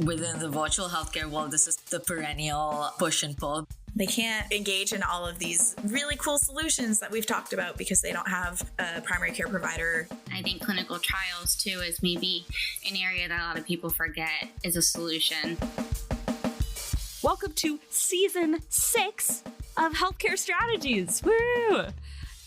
within the virtual healthcare world, this is the perennial push and pull. They can't engage in all of these really cool solutions that we've talked about because they don't have a primary care provider. I think clinical trials, too, is maybe an area that a lot of people forget is a solution. Welcome to Season 6 of Healthcare Strategies. Woo!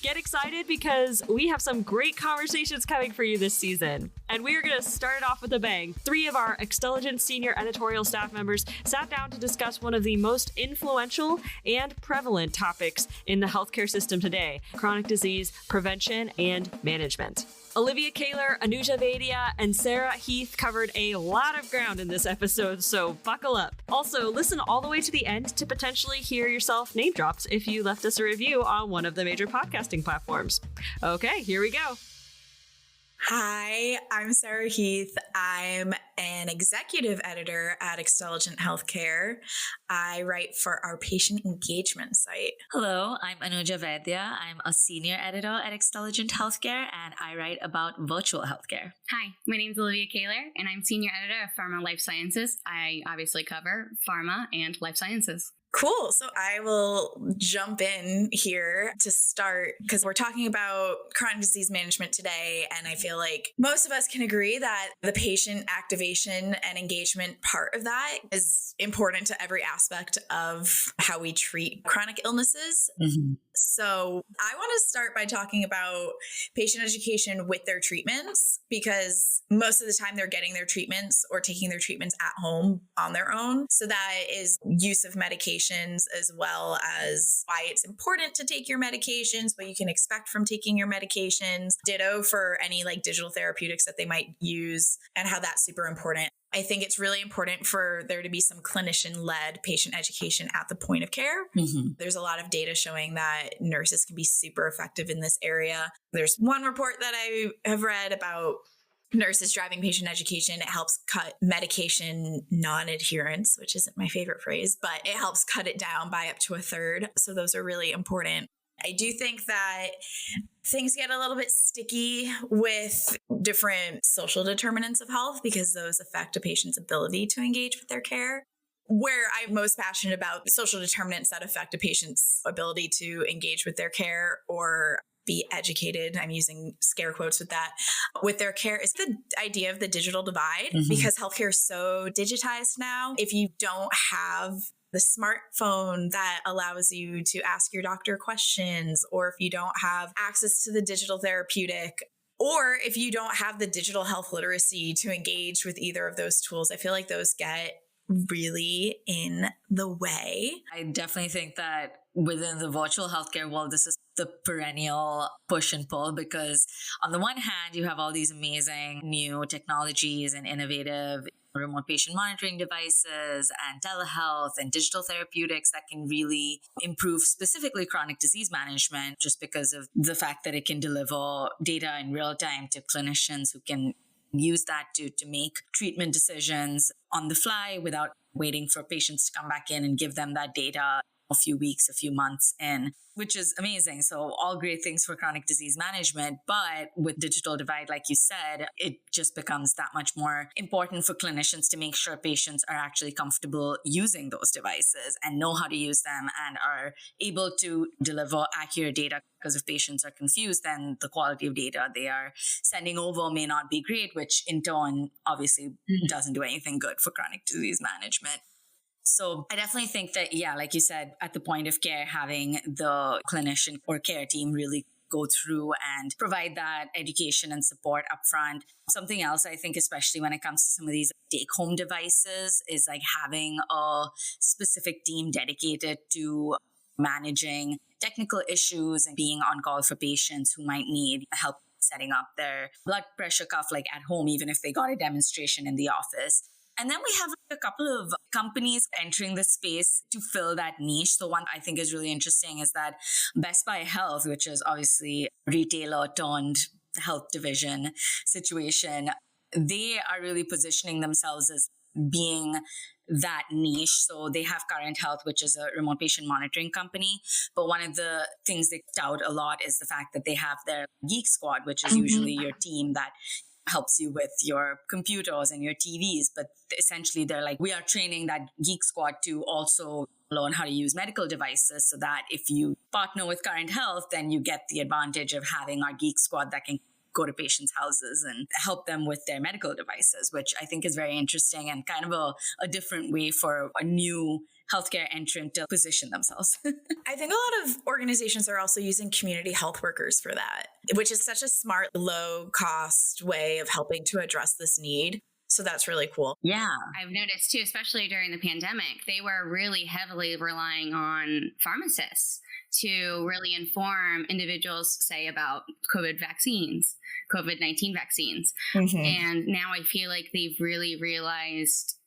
Get excited because we have some great conversations coming for you this season. And we are going to start it off with a bang. 3 of our Xtelligent senior editorial staff members sat down to discuss one of the most influential and prevalent topics in the healthcare system today: chronic disease prevention and management. Alivia Kaylor, Anuja Vaidya, and Sara Heath covered a lot of ground in this episode, so buckle up. Also, listen all the way to the end to potentially hear yourself name dropped if you left us a review on one of the major podcasting platforms. Okay, here we go. Hi, I'm Sara Heath. I'm an executive editor at Xtelligent Healthcare. I write for our patient engagement site. Hello, I'm Anuja Vaidya. I'm a senior editor at Xtelligent Healthcare, and I write about virtual healthcare. Hi, my name is Alivia Kaylor, and I'm senior editor of Pharma Life Sciences. I obviously cover pharma and life sciences. Cool. So I will jump in here to start because we're talking about chronic disease management today. And I feel like most of us can agree that the patient activation and engagement part of that is important to every aspect of how we treat chronic illnesses. Mm-hmm. So I want to start by talking about patient education with their treatments, because most of the time they're getting their treatments or taking their treatments at home on their own. So that is use of medications, as well as why it's important to take your medications, what you can expect from taking your medications. Ditto for any like digital therapeutics that they might use and how that's super important. I think it's really important for there to be some clinician-led patient education at the point of care. Mm-hmm. There's a lot of data showing that nurses can be super effective in this area. There's one report that I have read about nurses driving patient education. It helps cut medication non-adherence, which isn't my favorite phrase, but it helps cut it down by up to a third. So those are really important. I do think that things get a little bit sticky with different social determinants of health because those affect a patient's ability to engage with their care. Where I'm most passionate about social determinants that affect a patient's ability to engage with their care or be educated, I'm using scare quotes with that, with their care, is the idea of the digital divide. Mm-hmm. Because healthcare is so digitized now. If you don't have the smartphone that allows you to ask your doctor questions, or if you don't have access to the digital therapeutic, or if you don't have the digital health literacy to engage with either of those tools, I feel like those get really in the way. I definitely think that within the virtual healthcare world, this is the perennial push and pull, because on the one hand, you have all these amazing new technologies and innovative remote patient monitoring devices and telehealth and digital therapeutics that can really improve specifically chronic disease management, just because of the fact that it can deliver data in real time to clinicians who can use that to make treatment decisions on the fly without waiting for patients to come back in and give them that data a few weeks, a few months in, which is amazing. So all great things for chronic disease management. But with digital divide, like you said, it just becomes that much more important for clinicians to make sure patients are actually comfortable using those devices and know how to use them and are able to deliver accurate data. Because if patients are confused, then the quality of data they are sending over may not be great, which in turn obviously doesn't do anything good for chronic disease management. So I definitely think that, yeah, like you said, at the point of care, having the clinician or care team really go through and provide that education and support upfront. Something else I think, especially when it comes to some of these take-home devices, is like having a specific team dedicated to managing technical issues and being on call for patients who might need help setting up their blood pressure cuff like at home, even if they got a demonstration in the office. And then we have a couple of companies entering the space to fill that niche. So one I think is really interesting is that Best Buy Health, which is obviously retailer turned health division situation, they are really positioning themselves as being that niche. So they have Current Health, which is a remote patient monitoring company. But one of the things they tout a lot is the fact that they have their Geek Squad, which is usually your team that helps you with your computers and your TVs. But essentially, they're like, we are training that Geek Squad to also learn how to use medical devices so that if you partner with Current Health, then you get the advantage of having our Geek Squad that can go to patients' houses and help them with their medical devices, which I think is very interesting and kind of a different way for a new healthcare entrant to position themselves. I think a lot of organizations are also using community health workers for that, which is such a smart, low cost way of helping to address this need. So that's really cool. Yeah. I've noticed too, especially during the pandemic, they were really heavily relying on pharmacists to really inform individuals, say, about COVID-19 vaccines. Mm-hmm. And now I feel like they've really realized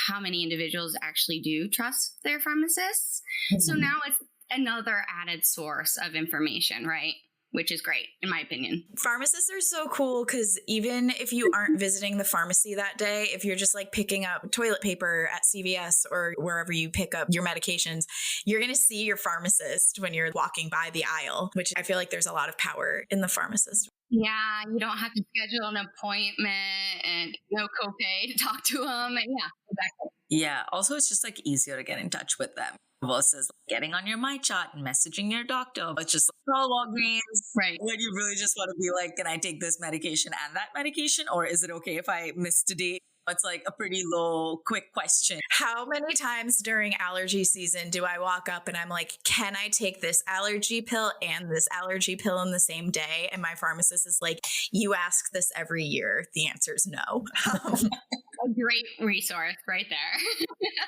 how many individuals actually do trust their pharmacists. Mm-hmm. So now it's another added source of information, right? Which is great, in my opinion. Pharmacists are so cool because even if you aren't visiting the pharmacy that day, if you're just like picking up toilet paper at CVS or wherever you pick up your medications, you're going to see your pharmacist when you're walking by the aisle, which I feel like there's a lot of power in the pharmacist. Yeah, you don't have to schedule an appointment and no copay to talk to them. And yeah, exactly. Yeah, also it's just like easier to get in touch with them versus getting on your MyChart and messaging your doctor. It's just like, call Walgreens. Right. When you really just want to be like, can I take this medication and that medication? Or is it okay if I miss today? It's like a pretty low, quick question. How many times during allergy season do I walk up and I'm like, can I take this allergy pill and this allergy pill in the same day? And my pharmacist is like, you ask this every year. The answer is no. A great resource right there.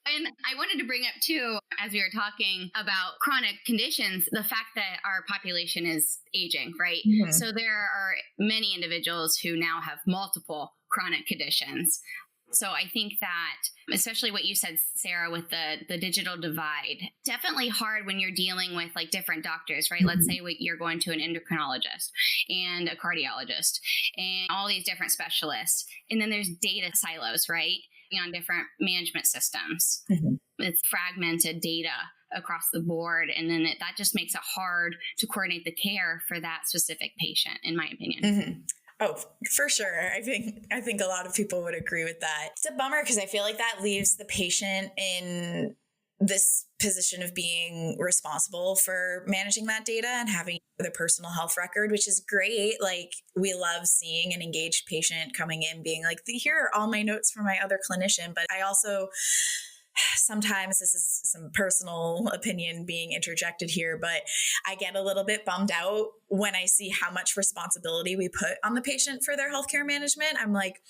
And I wanted to bring up too, as we were talking about chronic conditions, the fact that our population is aging, right? Mm-hmm. So there are many individuals who now have multiple chronic conditions. So I think that, especially what you said, Sarah, with the digital divide, definitely hard when you're dealing with like different doctors, right? Mm-hmm. Let's say you're going to an endocrinologist and a cardiologist and all these different specialists. And then there's data silos, right? On different management systems. Mm-hmm. It's fragmented data across the board. And then that just makes it hard to coordinate the care for that specific patient, in my opinion. Mm-hmm. Oh, for sure. I think a lot of people would agree with that. It's a bummer because I feel like that leaves the patient in this position of being responsible for managing that data and having the personal health record, which is great. Like, we love seeing an engaged patient coming in being like, here are all my notes from my other clinician. But I also, sometimes, this is some personal opinion being interjected here, but I get a little bit bummed out when I see how much responsibility we put on the patient for their healthcare management. I'm like,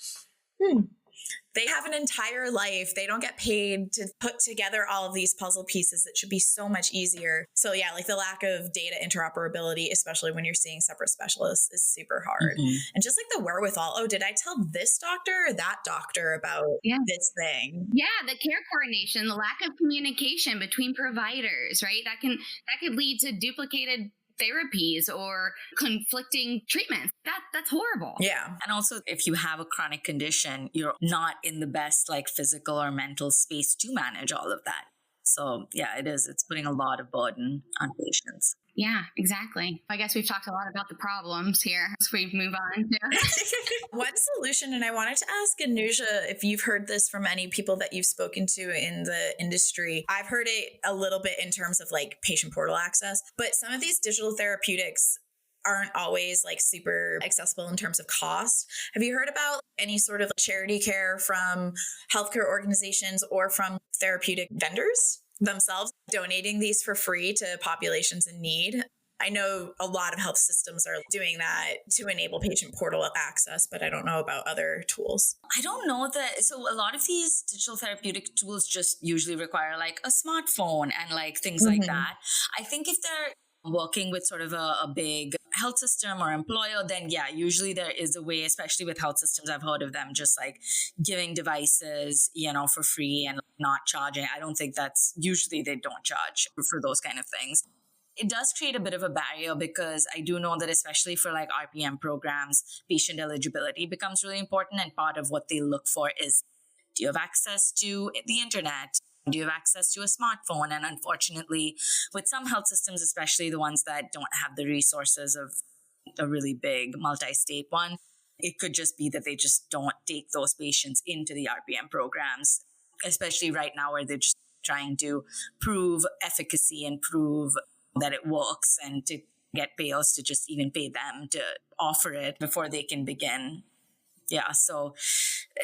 they have an entire life. They don't get paid to put together all of these puzzle pieces. It should be so much easier. So yeah, like the lack of data interoperability, especially when you're seeing separate specialists, is super hard. Mm-hmm. And just like the wherewithal, oh, did I tell this doctor or that doctor about this thing? Yeah, the care coordination, the lack of communication between providers, right? That could lead to duplicated therapies or conflicting treatments. That's horrible. Yeah. And also, if you have a chronic condition, you're not in the best like physical or mental space to manage all of that. So yeah, it's putting a lot of burden on patients. Yeah, exactly. I guess we've talked a lot about the problems here as we move on to one solution. And I wanted to ask Anuja if you've heard this from any people that you've spoken to in the industry. I've heard it a little bit in terms of like patient portal access, but some of these digital therapeutics aren't always like super accessible in terms of cost. Have you heard about any sort of charity care from healthcare organizations or from therapeutic vendors themselves donating these for free to populations in need? I know a lot of health systems are doing that to enable patient portal access, but I don't know about other tools. I don't know that. So a lot of these digital therapeutic tools just usually require like a smartphone and like things like that. I think if they're working with sort of a big health system or employer, then yeah, usually there is a way, especially with health systems. I've heard of them just like giving devices, for free and not charging. I don't think usually they don't charge for those kind of things. It does create a bit of a barrier because I do know that especially for like RPM programs, patient eligibility becomes really important. And part of what they look for is, do you have access to the internet? Do you have access to a smartphone? And unfortunately, with some health systems, especially the ones that don't have the resources of a really big multi-state one. It could just be that they just don't take those patients into the RPM programs, especially right now where they're just trying to prove efficacy and prove that it works and to get payers to just even pay them to offer it before they can begin. Yeah, so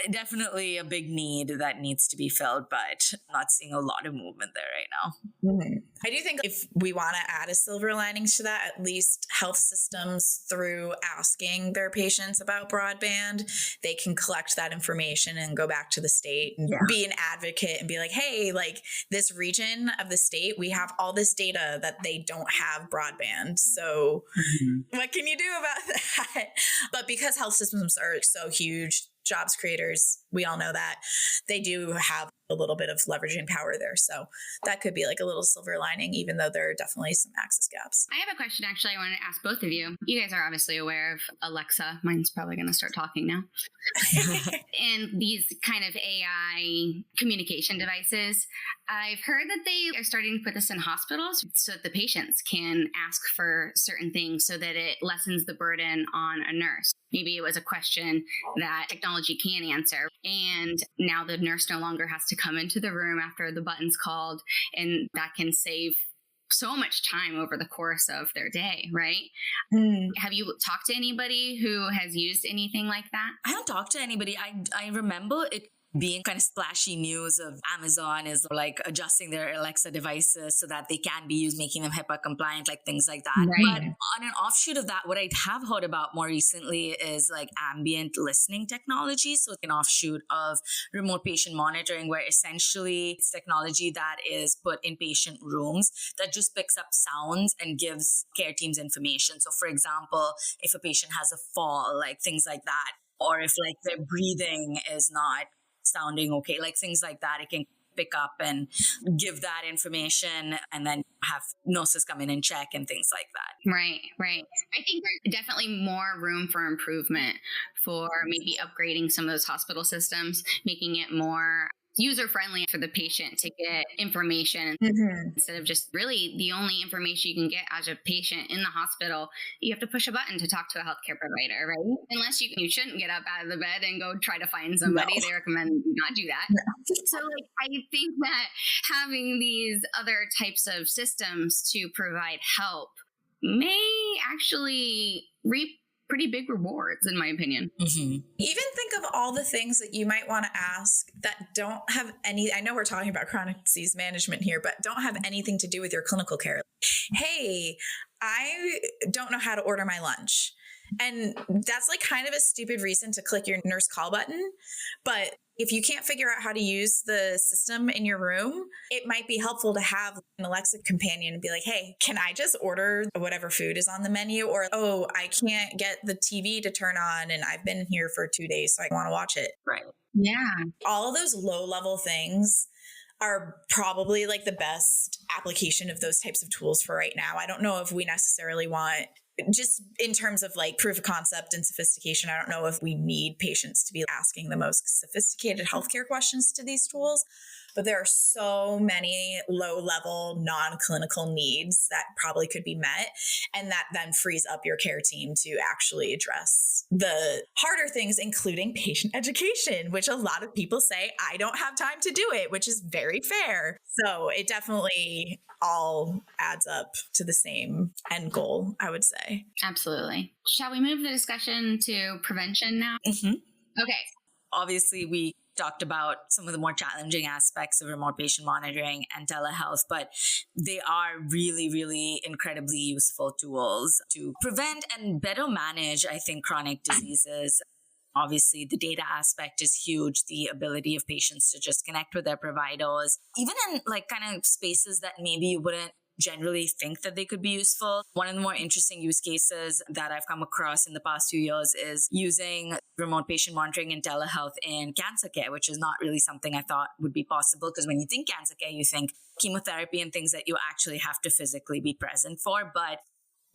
definitely a big need that needs to be filled, but I'm not seeing a lot of movement there right now. Mm-hmm. I do think if we want to add a silver lining to that, at least health systems, through asking their patients about broadband, they can collect that information and go back to the state and be an advocate and be like, hey, like this region of the state, we have all this data that they don't have broadband. So what can you do about that? But because health systems are so huge, jobs creators, we all know that, they do have a little bit of leveraging power there. So that could be like a little silver lining, even though there are definitely some access gaps. I have a question, actually, I wanted to ask both of you. You guys are obviously aware of Alexa. Mine's probably going to start talking now. And these kind of AI communication devices. I've heard that they are starting to put this in hospitals so that the patients can ask for certain things so that it lessens the burden on a nurse. Maybe it was a question that technology can answer, and now the nurse no longer has to come into the room after the button's called, and that can save so much time over the course of their day, right? Have you talked to anybody who has used anything like that? I haven't talked to anybody. I remember it being kind of splashy news of Amazon is like adjusting their Alexa devices so that they can be used, making them HIPAA compliant, like things like that. Right. But on an offshoot of that, what I have heard about more recently is like ambient listening technology. So an offshoot of remote patient monitoring, where essentially it's technology that is put in patient rooms that just picks up sounds and gives care teams information. So for example, if a patient has a fall, like things like that, or if like their breathing is not sounding okay, like things like that, it can pick up and give that information and then have nurses come in and check and things like that. Right. I think there's definitely more room for improvement for maybe upgrading some of those hospital systems, making it more user-friendly for the patient to get information instead of just really the only information you can get as a patient in the hospital. You have to push a button to talk to a healthcare provider, right? Unless you shouldn't get up out of the bed and go try to find somebody. They recommend you not do that. So like, I think that having these other types of systems to provide help may actually reap pretty big rewards, in my opinion. Even think of all the things that you might want to ask that don't have any, I know we're talking about chronic disease management here, but don't have anything to do with your clinical care. Hey, I don't know how to order my lunch. And that's like kind of a stupid reason to click your nurse call button. But if you can't figure out how to use the system in your room, it might be helpful to have an Alexa companion and be like, hey, can I just order whatever food is on the menu? Or, oh, I can't get the TV to turn on and I've been here for 2 days, so I want to watch it. Right. Yeah. All of those low level things are probably like the best application of those types of tools for right now. I don't know if we necessarily want, just in terms of like proof of concept and sophistication, I don't know if we need patients to be asking the most sophisticated healthcare questions to these tools, but there are so many low-level non-clinical needs that probably could be met, and that then frees up your care team to actually address the harder things, including patient education, which a lot of people say, I don't have time to do it, which is very fair. So it definitely all adds up to the same end goal, I would say. Absolutely. Shall we move the discussion to prevention now? Okay. Obviously, we talked about some of the more challenging aspects of remote patient monitoring and telehealth, but they are really, really incredibly useful tools to prevent and better manage, I think, chronic diseases. Obviously, the data aspect is huge. The ability of patients to just connect with their providers, even in like kind of spaces that maybe you wouldn't generally think that they could be useful. One of the more interesting use cases that I've come across in the past few years is using remote patient monitoring and telehealth in cancer care, which is not really something I thought would be possible, because when you think cancer care, you think chemotherapy and things that you actually have to physically be present for. But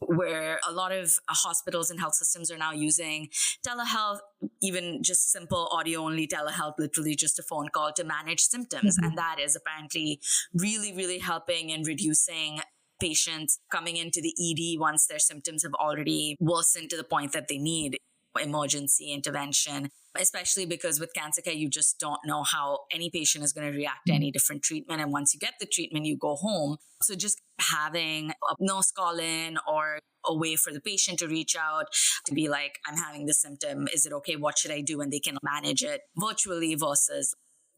where a lot of hospitals and health systems are now using telehealth, even just simple audio-only telehealth, literally just a phone call to manage symptoms. And that is apparently really, really helping in reducing patients coming into the ED once their symptoms have already worsened to the point that they need emergency intervention, especially because with cancer care, you just don't know how any patient is going to react to any different treatment. And once you get the treatment, you go home. So just having a nurse call in or a way for the patient to reach out to be like, I'm having this symptom. Is it okay? What should I do? And they can manage it virtually versus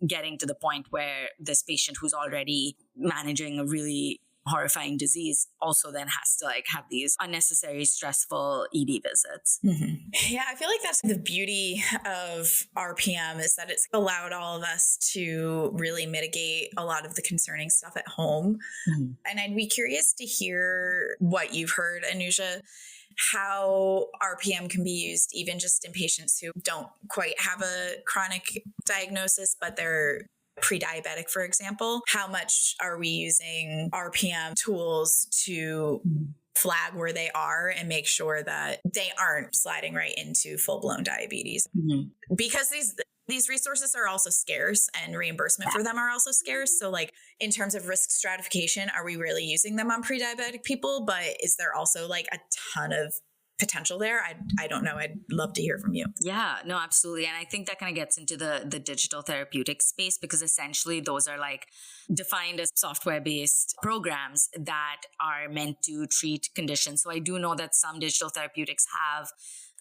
getting to the point where this patient who's already managing a really horrifying disease also then has to like have these unnecessary stressful ED visits. Yeah, I feel like that's the beauty of RPM is that it's allowed all of us to really mitigate a lot of the concerning stuff at home. And I'd be curious to hear what you've heard, Anuja, how RPM can be used even just in patients who don't quite have a chronic diagnosis, but they're pre-diabetic, for example. How much are we using RPM tools to flag where they are and make sure that they aren't sliding right into full-blown diabetes? Because these resources are also scarce and reimbursement for them are also scarce. So like in terms of risk stratification, are we really using them on pre-diabetic people? But is there also like a ton of potential there? I don't know. I'd love to hear from you. Yeah, no, absolutely. And I think that kind of gets into the digital therapeutic space because essentially those are like defined as software-based programs that are meant to treat conditions. So I do know that some digital therapeutics have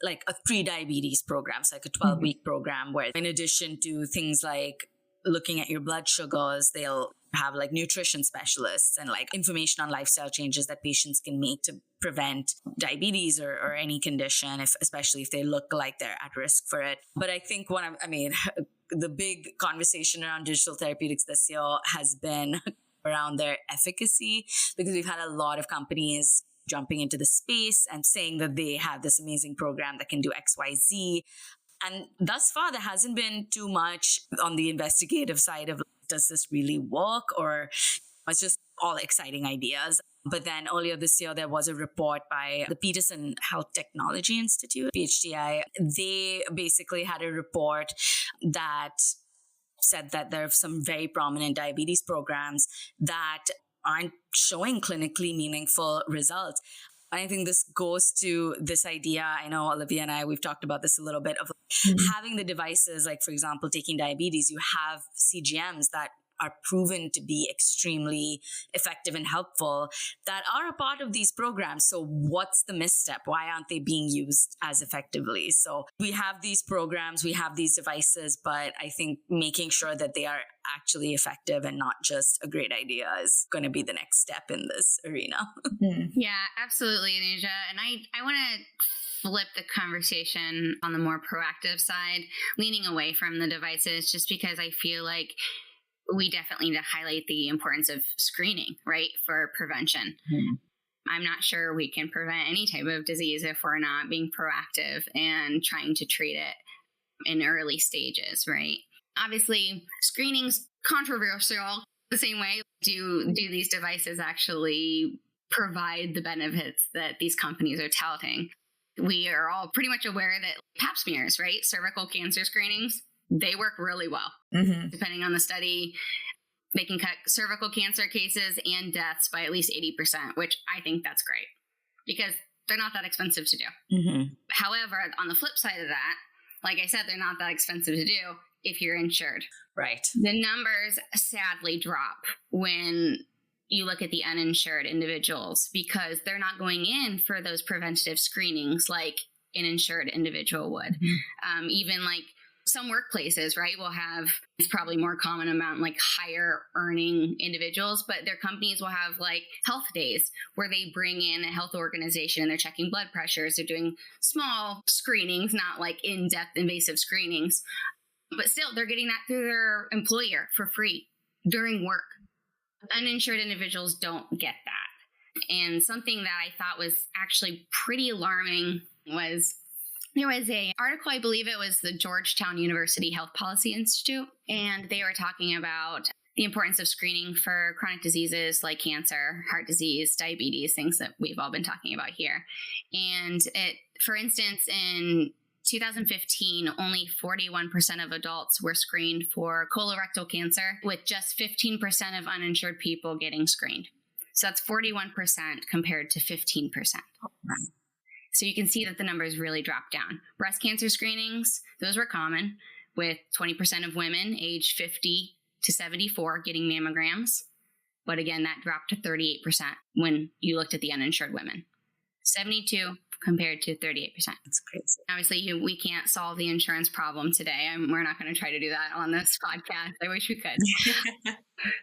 like a pre-diabetes program, so like a 12-week program where in addition to things like looking at your blood sugars, they'll have like nutrition specialists and like information on lifestyle changes that patients can make to prevent diabetes or any condition, especially if they look like they're at risk for it. But I think the big conversation around digital therapeutics this year has been around their efficacy, because we've had a lot of companies jumping into the space and saying that they have this amazing program that can do XYZ. And thus far, there hasn't been too much on the investigative side of, does this really work? Or it's just all exciting ideas. But then earlier this year, there was a report by the Peterson Health Technology Institute, PHTI. They basically had a report that said that there are some very prominent diabetes programs that aren't showing clinically meaningful results. I think this goes to this idea. I know Olivia and we've talked about this a little bit of having the devices, like, for example, taking diabetes, you have CGMs that are proven to be extremely effective and helpful that are a part of these programs. So what's the misstep? Why aren't they being used as effectively? So we have these programs, we have these devices, but I think making sure that they are actually effective and not just a great idea is going to be the next step in this arena. Yeah, absolutely, Anuja. And I want to flip the conversation on the more proactive side, leaning away from the devices, just because I feel like we definitely need to highlight the importance of screening, right, for prevention. I'm not sure we can prevent any type of disease if we're not being proactive and trying to treat it in early stages, right? Obviously, screening's controversial the same way. Do these devices actually provide the benefits that these companies are touting? We are all pretty much aware that pap smears, right, cervical cancer screenings, they work really well. Depending on the study, they can cut cervical cancer cases and deaths by at least 80%, which I think that's great because they're not that expensive to do. However, on the flip side of that, like I said, they're not that expensive to do if you're insured. Right. The numbers sadly drop when you look at the uninsured individuals because they're not going in for those preventative screenings like an insured individual would. Even like some workplaces, right, will have, it's probably more common amount, like higher earning individuals, but their companies will have like health days where they bring in a health organization and they're checking blood pressures. They're doing small screenings, not like in-depth invasive screenings, but still they're getting that through their employer for free during work. Uninsured individuals don't get that. And something that I thought was actually pretty alarming was there was an article, I believe it was the Georgetown University Health Policy Institute, and they were talking about the importance of screening for chronic diseases like cancer, heart disease, diabetes, things that we've all been talking about here. And for instance, in 2015, only 41% of adults were screened for colorectal cancer, with just 15% of uninsured people getting screened. So that's 41% compared to 15%. So you can see that the numbers really dropped down. Breast cancer screenings, those were common, with 20% of women aged 50 to 74 getting mammograms. But again, that dropped to 38% when you looked at the uninsured women. 72 compared to 38%. That's crazy. Obviously, we can't solve the insurance problem today. We're not going to try to do that on this podcast. I wish we could.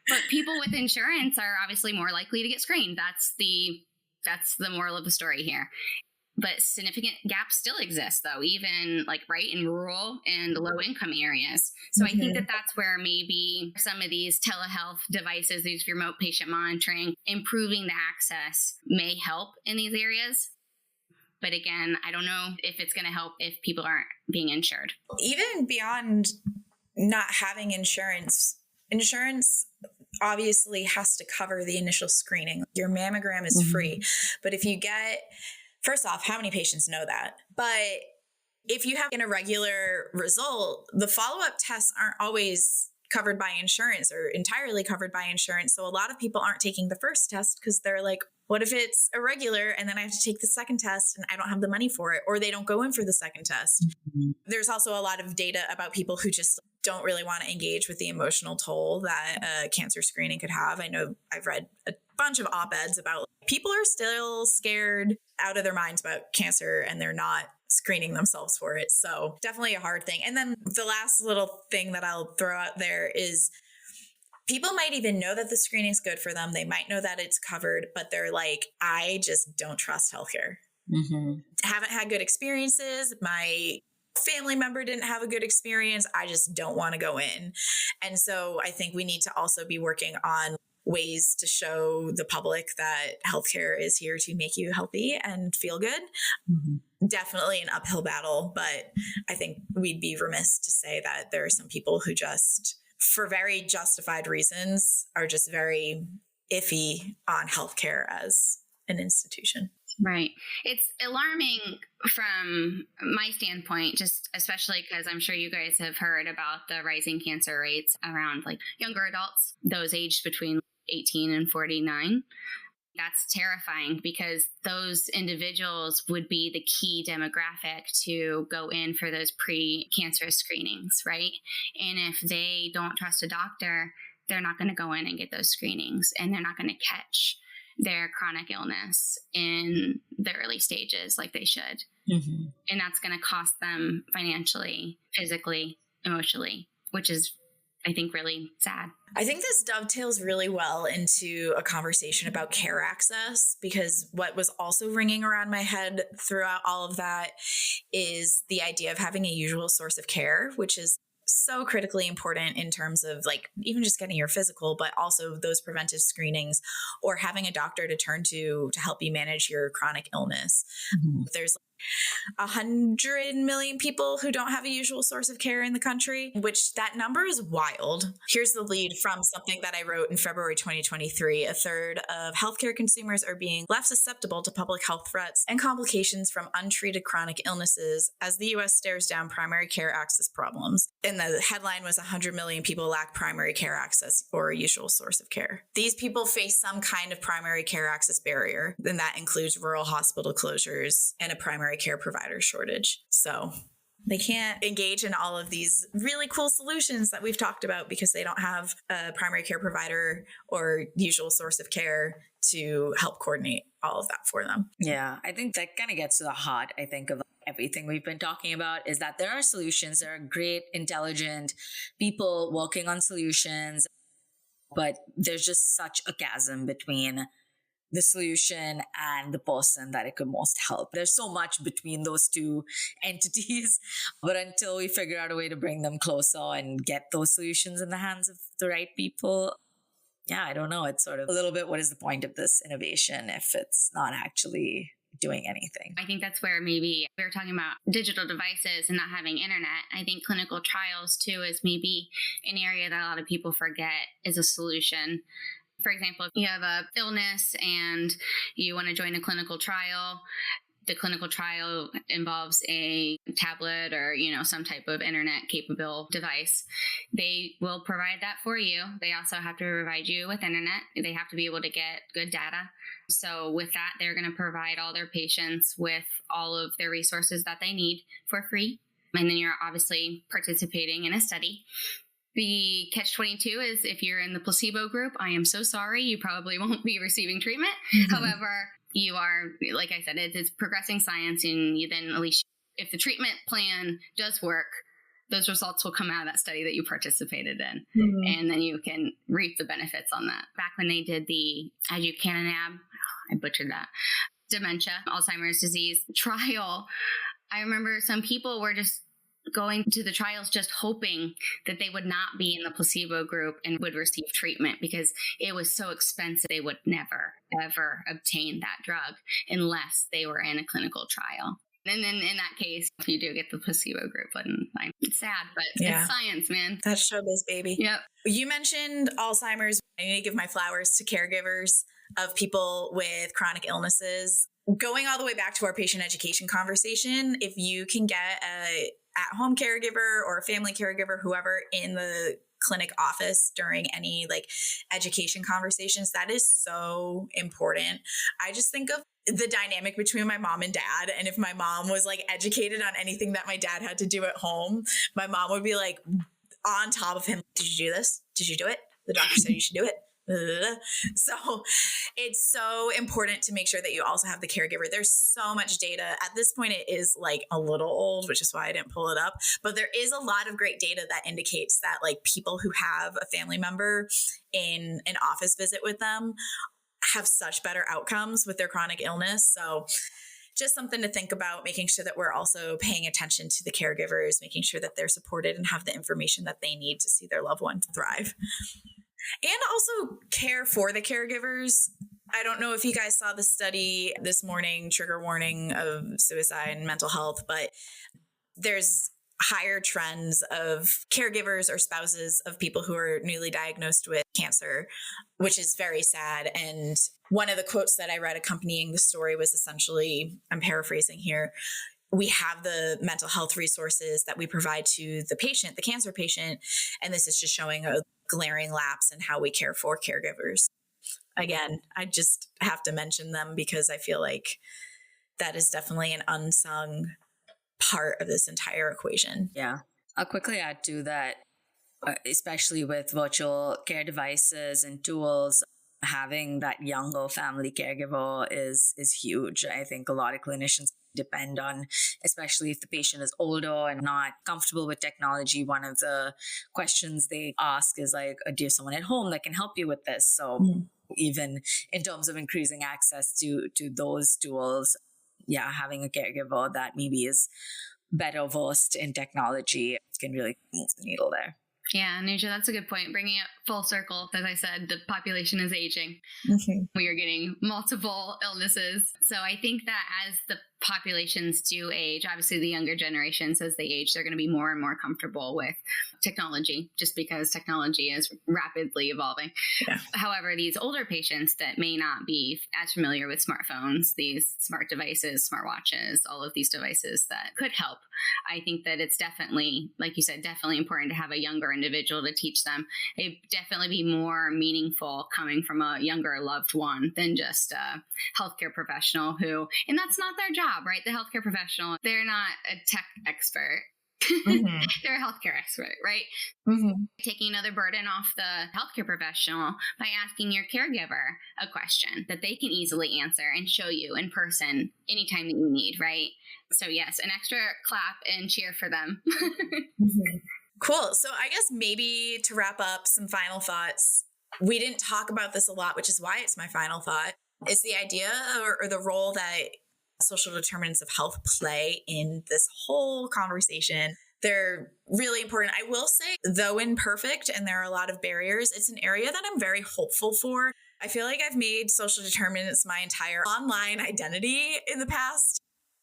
But people with insurance are obviously more likely to get screened. That's the moral of the story here. But significant gaps still exist, though, even in rural and low income areas. So I think that that's where maybe some of these telehealth devices, these remote patient monitoring, improving the access may help in these areas. But again, I don't know if it's going to help if people aren't being insured. Even beyond not having insurance obviously has to cover the initial screening. Your mammogram is free. But if you get, first off, how many patients know that? But if you have an irregular result, the follow-up tests aren't always covered by insurance or entirely covered by insurance. So a lot of people aren't taking the first test because they're like, what if it's irregular and then I have to take the second test and I don't have the money for it, or they don't go in for the second test. There's also a lot of data about people who just don't really want to engage with the emotional toll that cancer screening could have. I know I've read a bunch of op-eds about people are still scared out of their minds about cancer and they're not screening themselves for it. So definitely a hard thing. And then the last little thing that I'll throw out there is people might even know that the screening is good for them. They might know that it's covered, but they're like, I just don't trust healthcare. Haven't had good experiences. My family member didn't have a good experience. I just don't want to go in. And so I think we need to also be working on ways to show the public that healthcare is here to make you healthy and feel good. Definitely an uphill battle, but I think we'd be remiss to say that there are some people who just, for very justified reasons, are just very iffy on healthcare as an institution. Right. It's alarming from my standpoint, just especially because I'm sure you guys have heard about the rising cancer rates around younger adults, those aged between 18 and 49. That's terrifying because those individuals would be the key demographic to go in for those pre-cancerous screenings, right? And if they don't trust a doctor, they're not going to go in and get those screenings, and they're not going to catch their chronic illness in the early stages like they should. And that's going to cost them financially, physically, emotionally, which is, I think, really sad. I think this dovetails really well into a conversation about care access, because what was also ringing around my head throughout all of that is the idea of having a usual source of care, which is so critically important in terms of even just getting your physical, but also those preventive screenings or having a doctor to turn to help you manage your chronic illness. There's 100 million people who don't have a usual source of care in the country, which that number is wild. Here's the lead from something that I wrote in February 2023. A third of healthcare consumers are being left susceptible to public health threats and complications from untreated chronic illnesses as the U.S. stares down primary care access problems. And the headline was 100 million people lack primary care access or a usual source of care. These people face some kind of primary care access barrier, and that includes rural hospital closures and a primary care provider shortage. So they can't engage in all of these really cool solutions that we've talked about because they don't have a primary care provider or usual source of care to help coordinate all of that for them. Yeah, I think that kind of gets to the heart, I think, of everything we've been talking about, is that there are solutions. There are great, intelligent people working on solutions, but there's just such a chasm between the solution and the person that it could most help. There's so much between those two entities, but until we figure out a way to bring them closer and get those solutions in the hands of the right people, yeah, I don't know. It's sort of a little bit, what is the point of this innovation if it's not actually doing anything? I think that's where maybe we were talking about digital devices and not having internet. I think clinical trials too is maybe an area that a lot of people forget is a solution. For example, if you have an illness and you want to join a clinical trial, the clinical trial involves a tablet or, some type of internet capable device, they will provide that for you. They also have to provide you with internet. They have to be able to get good data. So with that, they're going to provide all their patients with all of their resources that they need for free. And then you're obviously participating in a study. The catch-22 is if you're in the placebo group, I am so sorry, you probably won't be receiving treatment. Mm-hmm. However, you are, like I said, it's progressing science, and you then, at least if the treatment plan does work, those results will come out of that study that you participated in. Mm-hmm. And then you can reap the benefits on that. Back when they did the aducanumab, I butchered that, dementia, Alzheimer's disease trial, I remember some people were just going to the trials just hoping that they would not be in the placebo group and would receive treatment because it was so expensive. They would never, ever obtain that drug unless they were in a clinical trial. And then in that case, if you do get the placebo group, then fine. It's sad, but it's science, man. That's showbiz, baby. Yep. You mentioned Alzheimer's. I need to give my flowers to caregivers of people with chronic illnesses. Going all the way back to our patient education conversation, if you can get a at-home caregiver or a family caregiver, whoever in the clinic office during any education conversations, that is so important. I just think of the dynamic between my mom and dad. And if my mom was educated on anything that my dad had to do at home, my mom would be on top of him. Did you do this? Did you do it? The doctor said you should do it. So it's so important to make sure that you also have the caregiver. There's so much data. At this point, it is a little old, which is why I didn't pull it up. But there is a lot of great data that indicates that people who have a family member in an office visit with them have such better outcomes with their chronic illness. So just something to think about, making sure that we're also paying attention to the caregivers, making sure that they're supported and have the information that they need to see their loved one thrive. And also care for the caregivers. I don't know if you guys saw the study this morning, trigger warning of suicide and mental health, but there's higher trends of caregivers or spouses of people who are newly diagnosed with cancer, which is very sad. And one of the quotes that I read accompanying the story was essentially, I'm paraphrasing here, we have the mental health resources that we provide to the patient, the cancer patient, and this is just showing a glaring lapse in how we care for caregivers. Again, I just have to mention them because I feel like that is definitely an unsung part of this entire equation. Yeah. I'll quickly add to that, especially with virtual care devices and tools, having that younger family caregiver is huge. I think a lot of clinicians depend on, especially if the patient is older and not comfortable with technology. One of the questions they ask is do you have someone at home that can help you with this? So even in terms of increasing access to those tools, having a caregiver that maybe is better versed in technology can really move the needle there. Yeah, Anuja, that's a good point. Bringing it full circle. As I said, the population is aging. We are getting multiple illnesses. So I think that as the populations do age, obviously the younger generations, as they age, they're going to be more and more comfortable with technology just because technology is rapidly evolving. Yeah. However, these older patients that may not be as familiar with smartphones, these smart devices, smartwatches, all of these devices that could help, I think that it's definitely, like you said, definitely important to have a younger individual to teach them. It'd definitely be more meaningful coming from a younger loved one than just a healthcare professional who, and that's not their job, right? The healthcare professional, they're not a tech expert. They're a healthcare expert, right? Taking another burden off the healthcare professional by asking your caregiver a question that they can easily answer and show you in person anytime that you need, right? So yes, an extra clap and cheer for them. Cool. So I guess maybe to wrap up, some final thoughts. We didn't talk about this a lot, which is why it's my final thought. Is the idea or the role that social determinants of health play in this whole conversation. They're really important. I will say, though imperfect, and there are a lot of barriers, it's an area that I'm very hopeful for. I feel like I've made social determinants my entire online identity in the past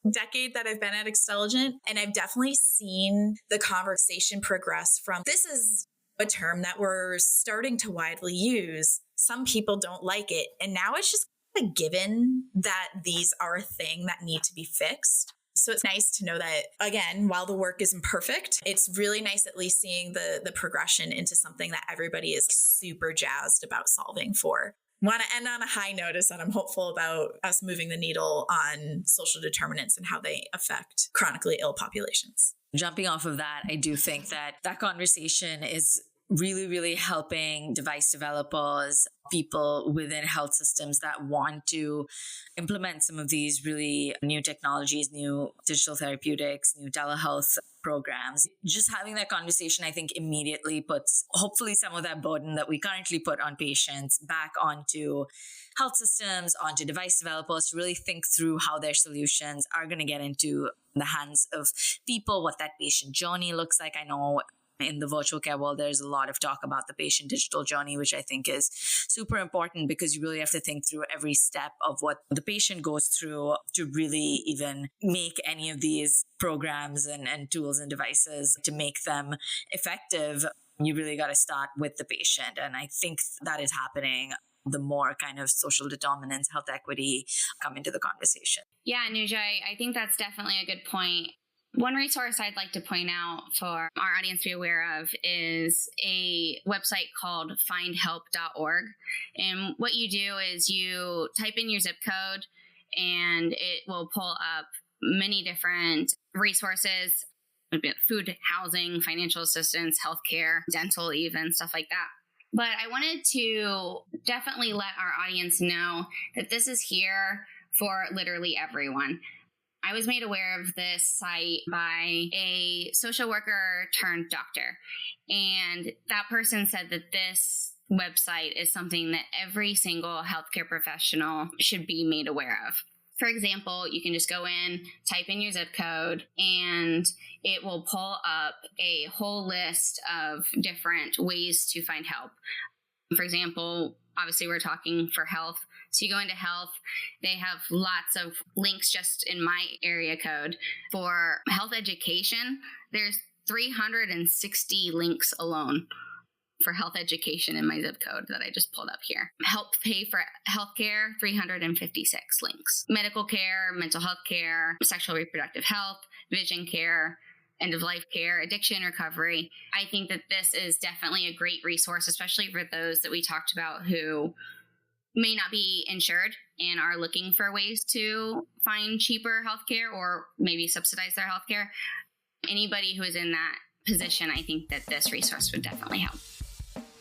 decade that I've been at Xtelligent. And I've definitely seen the conversation progress from, this is a term that we're starting to widely use. Some people don't like it. And now it's just a given that these are a thing that need to be fixed. So it's nice to know that, again, while the work isn't perfect, it's really nice at least seeing the progression into something that everybody is super jazzed about solving for. Want to end on a high note is that I'm hopeful about us moving the needle on social determinants and how they affect chronically ill populations. Jumping off of that, I do think that conversation is really, really helping device developers, people within health systems that want to implement some of these really new technologies, new digital therapeutics, new telehealth programs. Just having that conversation, I think, immediately puts hopefully some of that burden that we currently put on patients back onto health systems, onto device developers to really think through how their solutions are going to get into the hands of people, what that patient journey looks like. I know in the virtual care world, there's a lot of talk about the patient digital journey, which I think is super important because you really have to think through every step of what the patient goes through to really even make any of these programs and tools and devices to make them effective. You really got to start with the patient. And I think that is happening the more kind of social determinants, health equity come into the conversation. Yeah, Anuja, I think that's definitely a good point. One resource I'd like to point out for our audience to be aware of is a website called findhelp.org. And what you do is you type in your zip code and it will pull up many different resources, food, housing, financial assistance, healthcare, dental, even stuff like that. But I wanted to definitely let our audience know that this is here for literally everyone. I was made aware of this site by a social worker turned doctor. And that person said that this website is something that every single healthcare professional should be made aware of. For example, you can just go in, type in your zip code, and it will pull up a whole list of different ways to find help. For example, obviously we're talking for health. So you go into health, they have lots of links just in my area code. For health education, there's 360 links alone for health education in my zip code that I just pulled up here. Help pay for healthcare, 356 links. Medical care, mental health care, sexual reproductive health, vision care, end of life care, addiction recovery. I think that this is definitely a great resource, especially for those that we talked about who may not be insured and are looking for ways to find cheaper healthcare or maybe subsidize their healthcare. Anybody who is in that position, I think that this resource would definitely help.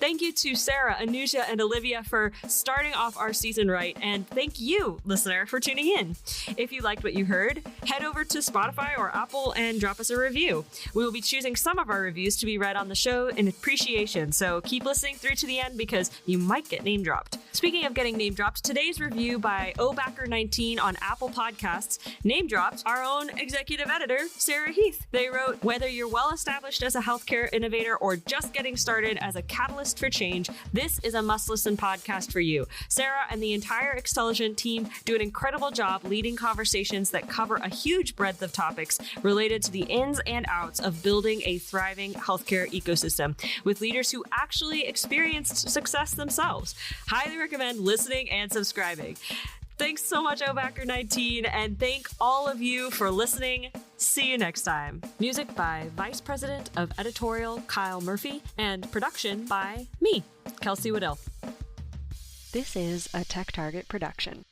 Thank you to Sara, Anuja, and Alivia for starting off our season right, and thank you, listener, for tuning in. If you liked what you heard, head over to Spotify or Apple and drop us a review. We will be choosing some of our reviews to be read on the show in appreciation, so keep listening through to the end because you might get name dropped. Speaking of getting name dropped, today's review by Obacker19 on Apple Podcasts name dropped our own executive editor, Sara Heath. They wrote, "Whether you're well established as a healthcare innovator or just getting started as a catalyst for change, this is a must-listen podcast for you. Sara and the entire Xtelligent team do an incredible job leading conversations that cover a huge breadth of topics related to the ins and outs of building a thriving healthcare ecosystem with leaders who actually experienced success themselves. Highly recommend listening and subscribing." Thanks so much, Obacker19, and thank all of you for listening. See you next time. Music by Vice President of Editorial Kyle Murphy and production by me, Kelsey Waddell. This is a Tech Target production.